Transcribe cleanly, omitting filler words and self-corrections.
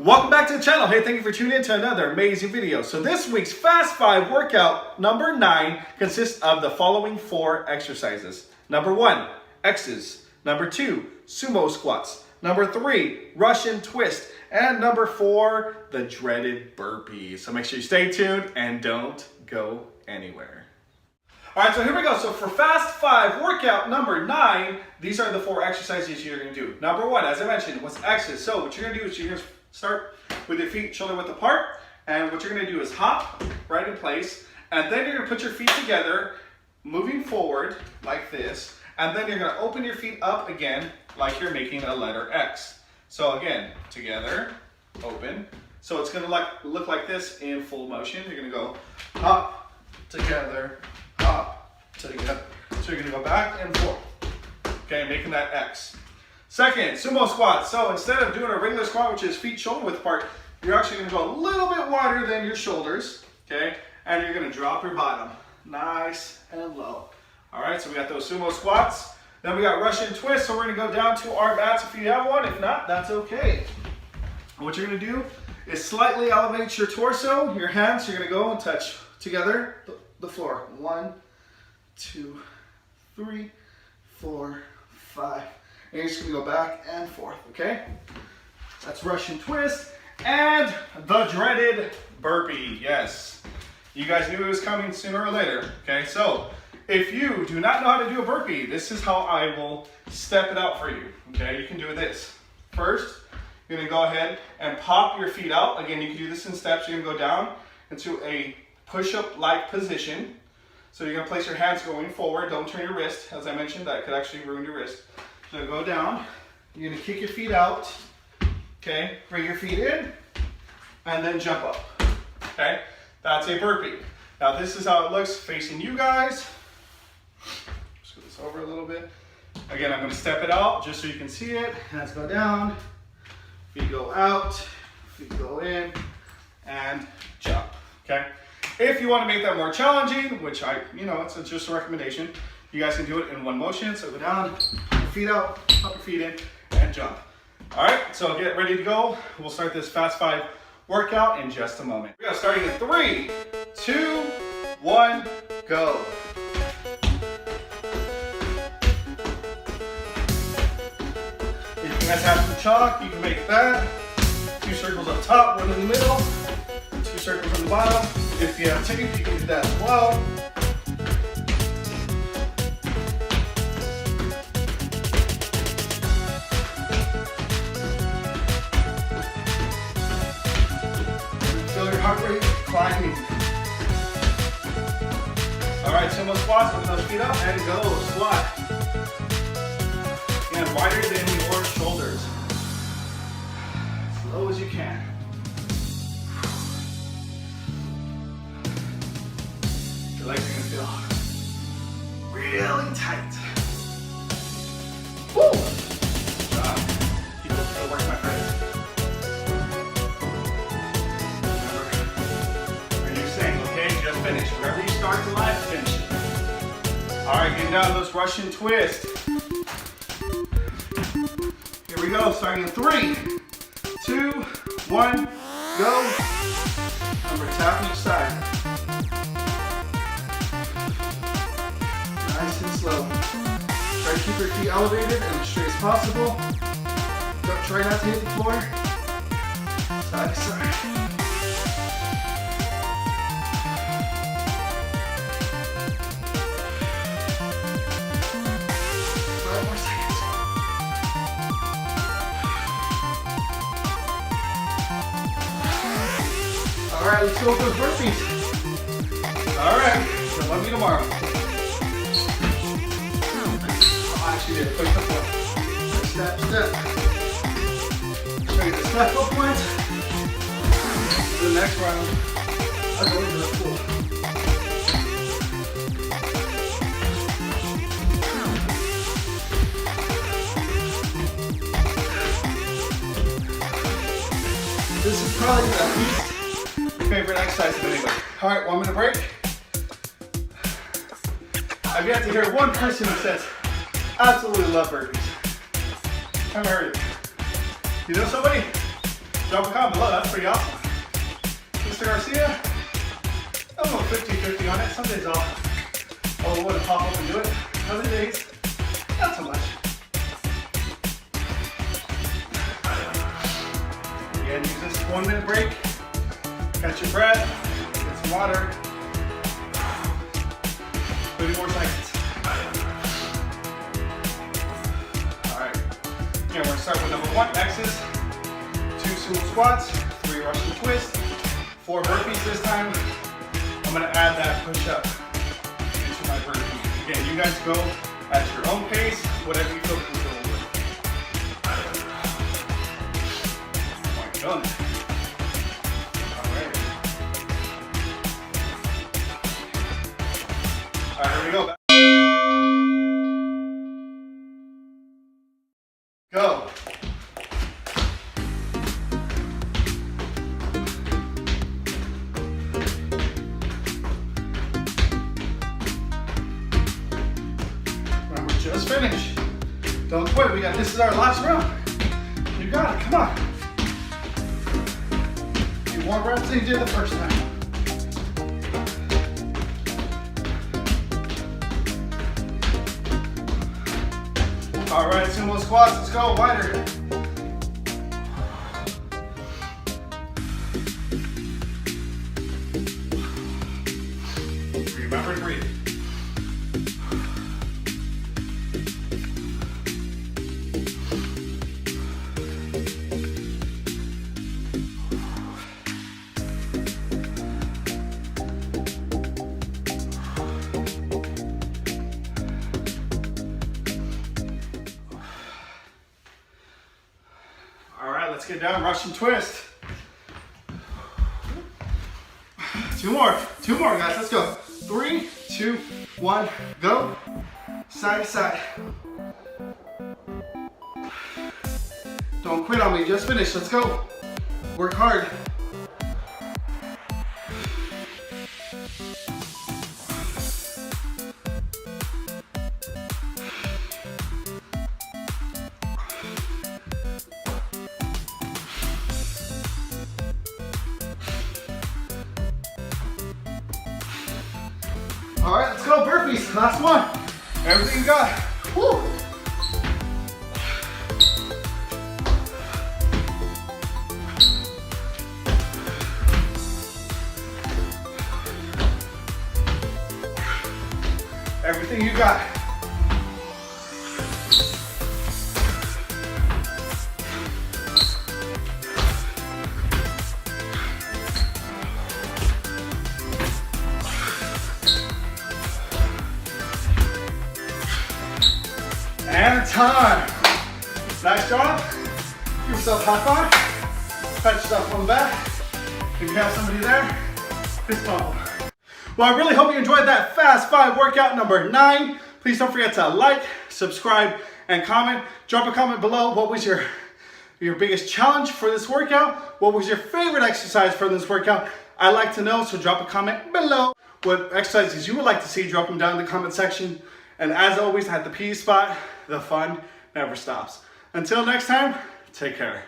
Welcome back to the channel. Hey, thank you for tuning in to another amazing video. So this week's Fast 5 workout number 9 consists of the following 4 exercises. Number 1, X's. Number 2, Sumo Squats. Number 3, Russian Twist. And number 4, the dreaded burpees. So make sure you stay tuned and don't go anywhere. All right, so here we go. So for Fast 5 workout number 9, these are the 4 exercises you're going to do. Number 1, as I mentioned, was X's. So what you're going to do is you're going to start with your feet shoulder width apart, and what you're going to do is hop right in place, and then you're going to put your feet together, moving forward like this, and then you're going to open your feet up again like you're making a letter X. So again, together, open. So it's going to look like this in full motion. You're going to go hop, together, hop, together. So you're going to go back and forth, okay, making that X. Second, sumo squat. So instead of doing a regular squat, which is feet shoulder width apart, you're actually going to go a little bit wider than your shoulders, okay? And you're going to drop your bottom nice and low. All right, so we got those sumo squats. Then we got Russian twist. So we're going to go down to our mats if you have one. If not, that's okay. What you're going to do is slightly elevate your torso, your hands. You're going to go and touch together the floor. 1, 2, 3, 4, 5. And you're just going to go back and forth, okay? That's Russian twist. And the dreaded burpee, yes. You guys knew it was coming sooner or later, okay? So if you do not know how to do a burpee, this is how I will step it out for you, okay? You can do this. First, you're going to go ahead and pop your feet out. Again, you can do this in steps. You're going to go down into a push-up-like position. So you're going to place your hands going forward. Don't turn your wrist. As I mentioned, that could actually ruin your wrist. So go down, you're going to kick your feet out, okay, bring your feet in, and then jump up, okay? That's a burpee. Now this is how it looks facing you guys. Scoot this over a little bit. Again, I'm going to step it out just so you can see it. Hands go down, feet go out, feet go in, and jump, okay? If you want to make that more challenging, which it's just a recommendation, you guys can do it in one motion. So go down, feet out, pop your feet in, and jump. All right, so get ready to go. We'll start this Fast 5 workout in just a moment. We're gonna start in 3, 2, 1, go. If you guys have some chalk, you can make that. 2 circles up top, 1 in the middle, 2 circles on the bottom. If you have tape, you can do that as well. Heart rate climbing. All right, sumo squats, open those feet up and go, squat. And wider than your shoulders. As low as you can. Your legs are gonna feel really tight. Woo! Good job. Keep it work, my friend. Finish. Wherever you start the line, finish it. All right, getting down to those Russian twist. Here we go, starting in 3, 2, 1, go. Remember, tap each side. Nice and slow. Try to keep your feet elevated and as straight as possible. Try not to hit the floor. Side to side. All right, let's go with those burpees. All right, so love you tomorrow. I'll actually do a quick couple. Step, step. Show you the step up point. The next round, I'll go into the pool. This is probably the least favorite exercise of anybody. All right, 1 minute break. I've yet to hear one person who says, absolutely love burpees. I haven't heard it. You know somebody? Drop a comment below, that's pretty awesome. Mr. Garcia, I'm a 50-50 on it. Some days I'll want to pop up and do it. Other days, not so much. Again, use this 1 minute break. Catch your breath, get some water. 30 more seconds. Alright. Again, we're going to start with number 1, X's. 2 Sumo Squats, 3 Russian twists, 4 burpees this time. I'm going to add that push up into my burpee. Again, you guys go at your own pace, whatever you feel comfortable with. Done. Alright. Alright, here we go. Go. Remember, just finish. Don't quit. This is our last round. You got it. Come on. Do more reps than you did the first time. All right, Sumo Squats. Let's go. Wider. Remember to breathe. Let's get down, Russian twist. 2 more guys, let's go. 3, 2, 1, go. Side to side. Don't quit on me, just finish, let's go. Work hard. All right, let's go, burpees, last one. Everything you got. Woo. Everything you got. And time. Nice job. Give yourself a high five. Pat yourself on the back. If you have somebody there, fist bump. Well, I really hope you enjoyed that Fast 5 workout number 9. Please don't forget to like, subscribe, and comment. Drop a comment below. What was your biggest challenge for this workout? What was your favorite exercise for this workout? I'd like to know, so drop a comment below. What exercises you would like to see, drop them down in the comment section. And as always, at the P spot, the fun never stops. Until next time, take care.